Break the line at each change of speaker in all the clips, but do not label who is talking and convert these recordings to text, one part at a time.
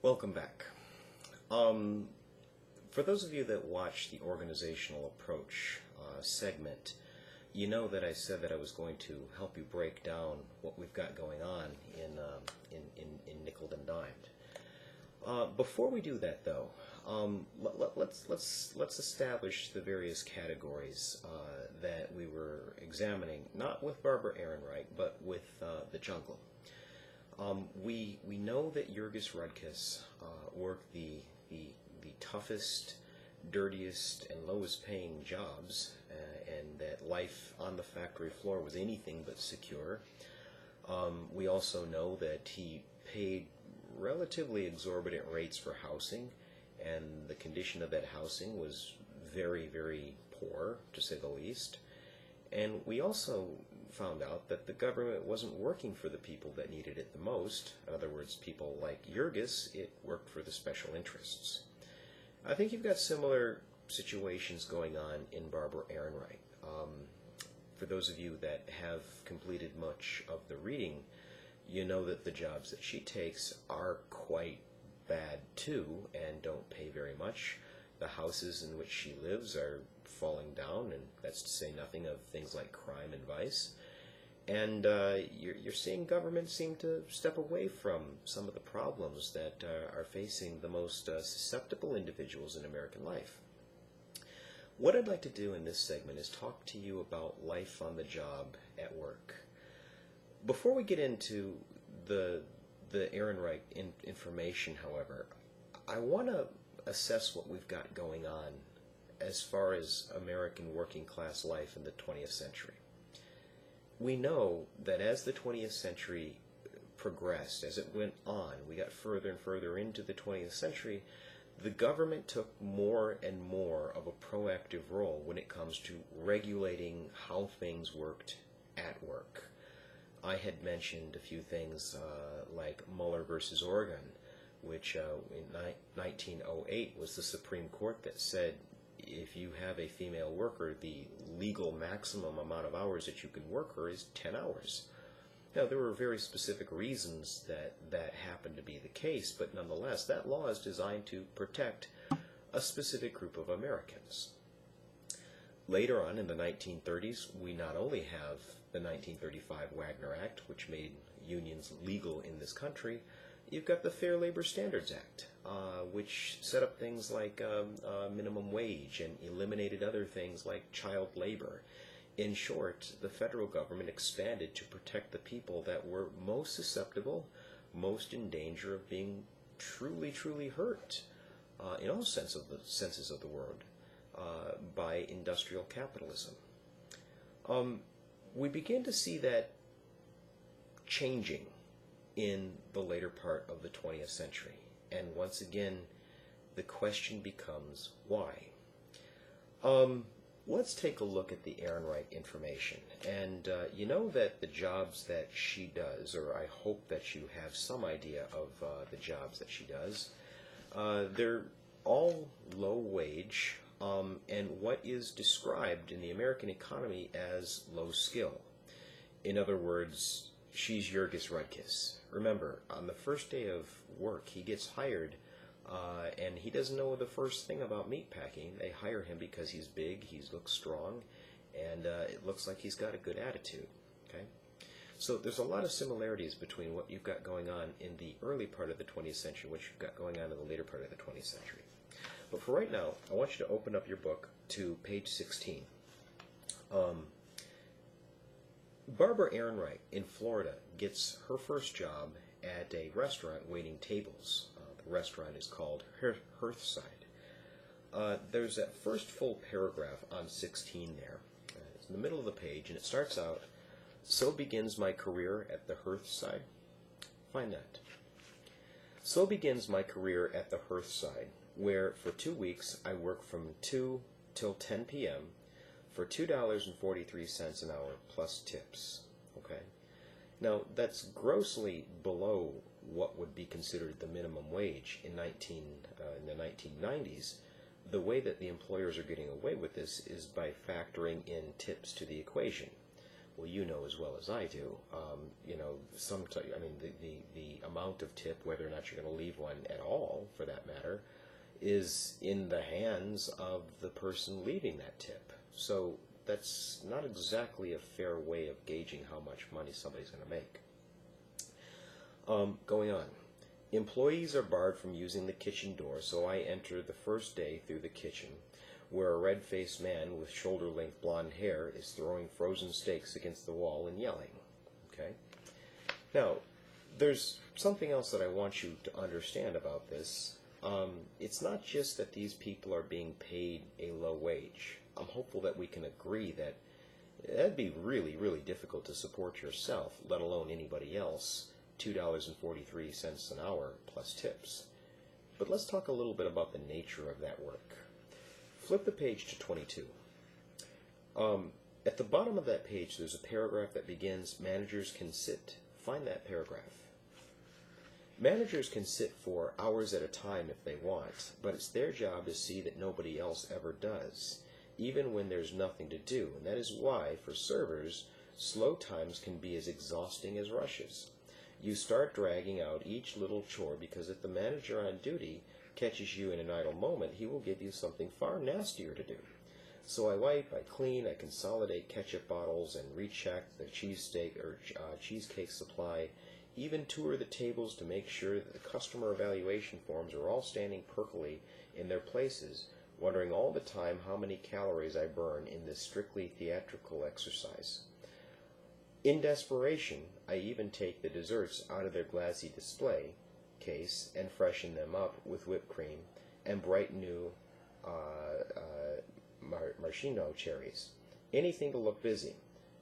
Welcome back. For those of you that watched the organizational approach segment, you know that I said that I was going to help you break down what we've got going on in nickel and dimed. Before we do that, though, let's establish the various categories that we were examining, not with Barbara Ehrenreich, but with the jungle. We know that Jurgis Rudkus worked the toughest, dirtiest, and lowest paying jobs, and that life on the factory floor was anything but secure. We also know that he paid relatively exorbitant rates for housing, and the condition of that housing was very, very poor, to say the least. And we also found out that the government wasn't working for the people that needed it the most. In other words, people like Jurgis, it worked for the special interests. I think you've got similar situations going on in Barbara Ehrenreich. For those of you that have completed much of the reading, you know that the jobs that she takes are quite bad too and don't pay very much. The houses in which she lives are falling down, and that's to say nothing of things like crime and vice. And you're seeing government seem to step away from some of the problems that are facing the most susceptible individuals in American life. What I'd like to do in this segment is talk to you about life on the job at work. Before we get into the Ehrenreich information, however, I want to assess what we've got going on as far as American working class life in the 20th century. We know that as the 20th century progressed, as it went on, we got further and further into the 20th century, the government took more and more of a proactive role when it comes to regulating how things worked at work. I had mentioned a few things like Mueller versus Oregon, which in 1908 was the Supreme Court that said if you have a female worker, the legal maximum amount of hours that you can work her is 10 hours. Now, there were very specific reasons that happened to be the case, but nonetheless, that law is designed to protect a specific group of Americans. Later on in the 1930s, we not only have the 1935 Wagner Act, which made unions legal in this country, you've got the Fair Labor Standards Act, which set up things like minimum wage and eliminated other things like child labor. In short, the federal government expanded to protect the people that were most susceptible, most in danger of being truly, truly hurt, in all senses of the word, by industrial capitalism. We begin to see that changing in the later part of the 20th century. And once again, the question becomes why? Let's take a look at the Ehrenreich information. And you know that the jobs that she does, or I hope that you have some idea of the jobs that she does, they're all low wage and what is described in the American economy as low skill. In other words, she's Jurgis Rudkus. Remember, on the first day of work, he gets hired, and he doesn't know the first thing about meatpacking. They hire him because he's big, he looks strong, and it looks like he's got a good attitude. Okay, so there's a lot of similarities between what you've got going on in the early part of the 20th century and what you've got going on in the later part of the 20th century. But for right now, I want you to open up your book to page 16. Barbara Ehrenreich in Florida gets her first job at a restaurant waiting tables. The restaurant is called Hearthside. There's that first full paragraph on 16 there. It's in the middle of the page, and it starts out, "So begins my career at the Hearthside." Find that. "So begins my career at the Hearthside, where for 2 weeks I work from 2 till 10 p.m., for $2.43 an hour plus tips." Okay, now that's grossly below what would be considered the minimum wage in the 1990s. The way that the employers are getting away with this is by factoring in tips to the equation. well, you know as well as I do, I mean, the amount of tip, whether or not you're going to leave one at all, for that matter, is in the hands of the person leaving that tip. So that's not exactly a fair way of gauging how much money somebody's going to make. Going on. Employees are barred from using the kitchen door, so I enter the first day through the kitchen, where a red-faced man with shoulder-length blonde hair is throwing frozen steaks against the wall and yelling. Okay? Now, there's something else that I want you to understand about this. It's not just that these people are being paid a low wage. I'm hopeful that we can agree that that'd be really, really difficult to support yourself, let alone anybody else, $2.43 an hour plus tips. But let's talk a little bit about the nature of that work. Flip the page to 22. At the bottom of that page, there's a paragraph that begins, managers can sit. Find that paragraph. Managers can sit for hours at a time if they want, but it's their job to see that nobody else ever does, even when there's nothing to do. And that is why, for servers, slow times can be as exhausting as rushes. You start dragging out each little chore because if the manager on duty catches you in an idle moment, he will give you something far nastier to do. So I wipe, I clean, I consolidate ketchup bottles and recheck the cheesecake supply, even tour the tables to make sure that the customer evaluation forms are all standing perkily in their places, wondering all the time how many calories I burn in this strictly theatrical exercise. In desperation, I even take the desserts out of their glassy display case and freshen them up with whipped cream and bright new maraschino cherries. Anything to look busy.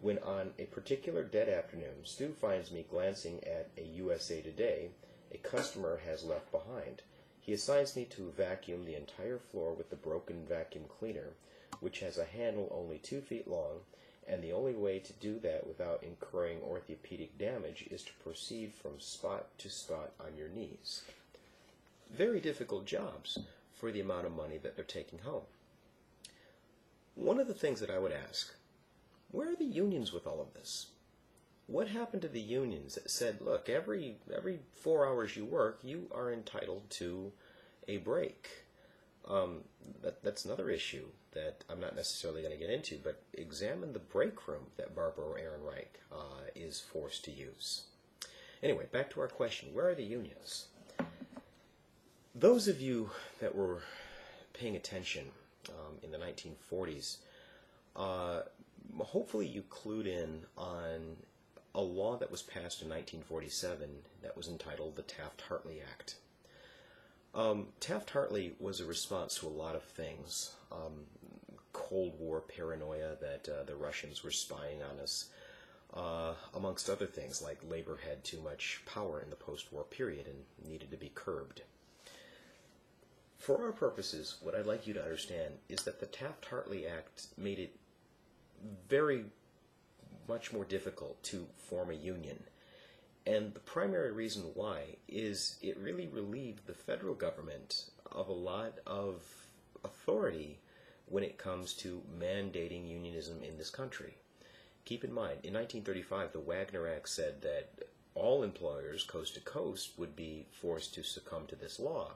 When on a particular dead afternoon, Stu finds me glancing at a USA Today a customer has left behind. He assigns me to vacuum the entire floor with the broken vacuum cleaner, which has a handle only 2 feet long, and the only way to do that without incurring orthopedic damage is to proceed from spot to spot on your knees. Very difficult jobs for the amount of money that they're taking home. One of the things that I would ask, where are the unions with all of this? What happened to the unions that said, look, every 4 hours you work, you are entitled to a break? That's another issue that I'm not necessarily going to get into, but examine the break room that Barbara Ehrenreich is forced to use. Anyway, back to our question, where are the unions? Those of you that were paying attention in the 1940s, hopefully you clued in on a law that was passed in 1947 that was entitled the Taft-Hartley Act. Taft-Hartley was a response to a lot of things. Cold War paranoia that the Russians were spying on us, amongst other things like labor had too much power in the post-war period and needed to be curbed. For our purposes, what I'd like you to understand is that the Taft-Hartley Act made it very much more difficult to form a union. And the primary reason why is it really relieved the federal government of a lot of authority when it comes to mandating unionism in this country. Keep in mind, in 1935, the Wagner Act said that all employers, coast to coast, would be forced to succumb to this law.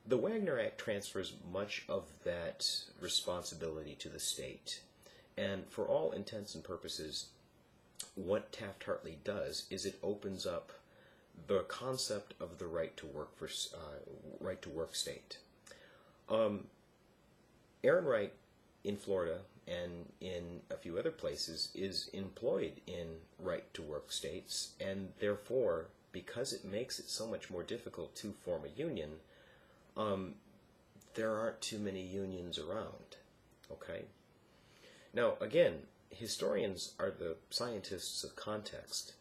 The Wagner Act transfers much of that responsibility to the state. And for all intents and purposes, what Taft-Hartley does is it opens up the concept of the right to work state. Ehrenreich in Florida and in a few other places is employed in right to work states, and therefore, because it makes it so much more difficult to form a union, there aren't too many unions around. Okay? Now, again, historians are the scientists of context,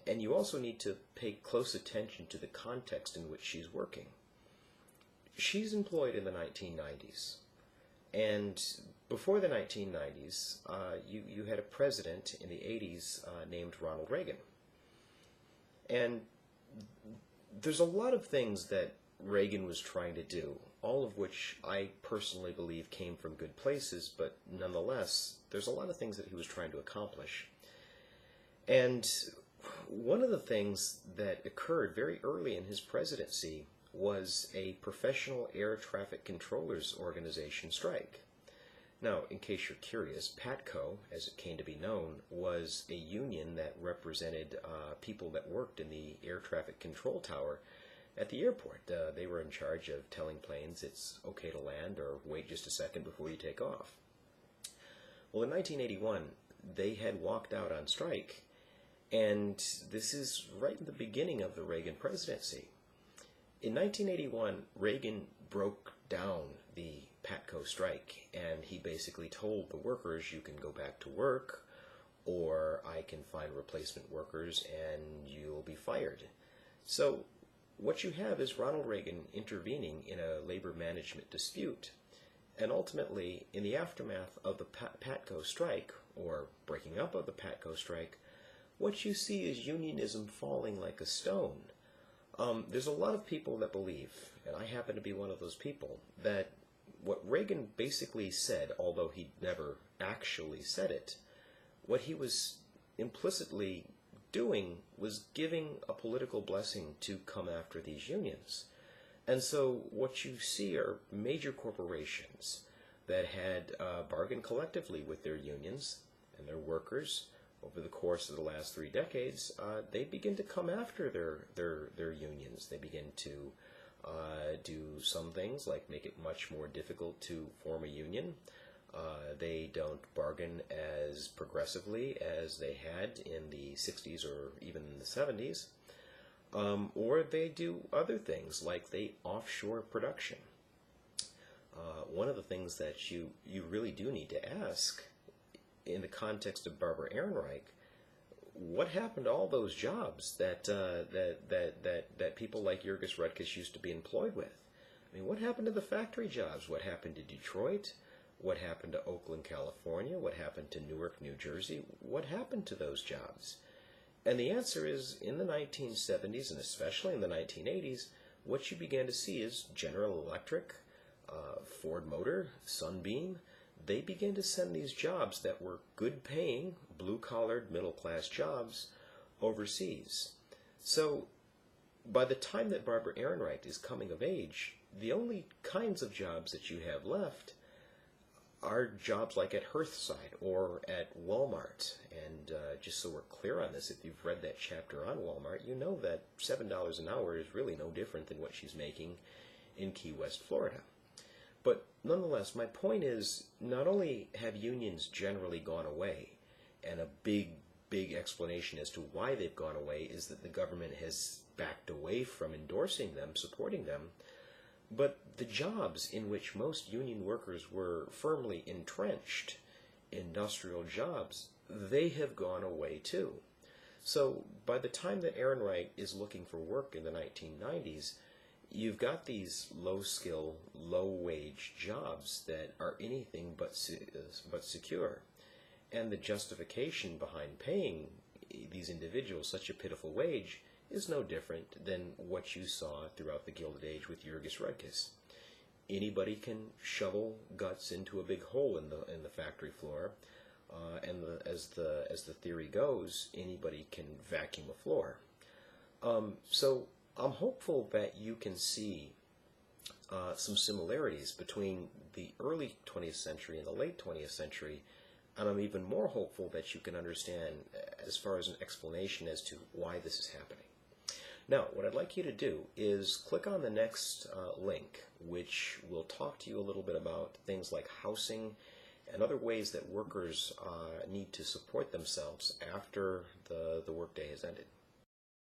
and you also need to pay close attention to the context in which she's working. She's employed in the 1990s, and before the 1990s, you had a president in the 80s named Ronald Reagan. And there's a lot of things that Reagan was trying to do, all of which I personally believe came from good places, but nonetheless, there's a lot of things that he was trying to accomplish. And one of the things that occurred very early in his presidency was a professional air traffic controllers organization strike. Now, in case you're curious, PATCO, as it came to be known, was a union that represented people that worked in the air traffic control tower at the airport. They were in charge of telling planes it's okay to land or wait just a second before you take off. Well, in 1981, they had walked out on strike, and this is right in the beginning of the Reagan presidency. In 1981, Reagan broke down the PATCO strike, and he basically told the workers, you can go back to work, or I can find replacement workers and you'll be fired. So what you have is Ronald Reagan intervening in a labor management dispute, and ultimately, in the aftermath of the PATCO strike, or breaking up of the PATCO strike, what you see is unionism falling like a stone. There's a lot of people that believe, and I happen to be one of those people, that what Reagan basically said, although he never actually said it, what he was implicitly doing was giving a political blessing to come after these unions. And so what you see are major corporations that had bargained collectively with their unions and their workers over the course of the last 3 decades. They begin to come after their unions. They begin to do some things like make it much more difficult to form a union. They don't bargain as progressively as they had in the 60s or even in the 70s. Or they do other things like they offshore production. One of the things that you really do need to ask in the context of Barbara Ehrenreich, what happened to all those jobs that people like Jurgis Rudkis used to be employed with? I mean, what happened to the factory jobs? What happened to Detroit? What happened to Oakland, California? What happened to Newark, New Jersey? What happened to those jobs? And the answer is, in the 1970s and especially in the 1980s, what you began to see is General Electric, Ford Motor, Sunbeam. They began to send these jobs that were good-paying, blue-collared, middle-class jobs overseas. So by the time that Barbara Ehrenreich is coming of age, the only kinds of jobs that you have left are jobs like at Hearthside or at Walmart. And just so we're clear on this, if you've read that chapter on Walmart, you know that $7 an hour is really no different than what she's making in Key West, Florida. But nonetheless, my point is, not only have unions generally gone away, and a big explanation as to why they've gone away is that the government has backed away from endorsing them, supporting them, but the jobs in which most union workers were firmly entrenched, industrial jobs, they have gone away too. So by the time that Ehrenreich is looking for work in the 1990s, you've got these low-skill, low-wage jobs that are anything but secure. And the justification behind paying these individuals such a pitiful wage is no different than what you saw throughout the Gilded Age with Jurgis Rudkis. Anybody can shovel guts into a big hole in the factory floor, and as the theory goes, anybody can vacuum a floor. So I'm hopeful that you can see some similarities between the early 20th century and the late 20th century, and I'm even more hopeful that you can understand as far as an explanation as to why this is happening. Now, what I'd like you to do is click on the next link, which will talk to you a little bit about things like housing and other ways that workers need to support themselves after the workday has ended.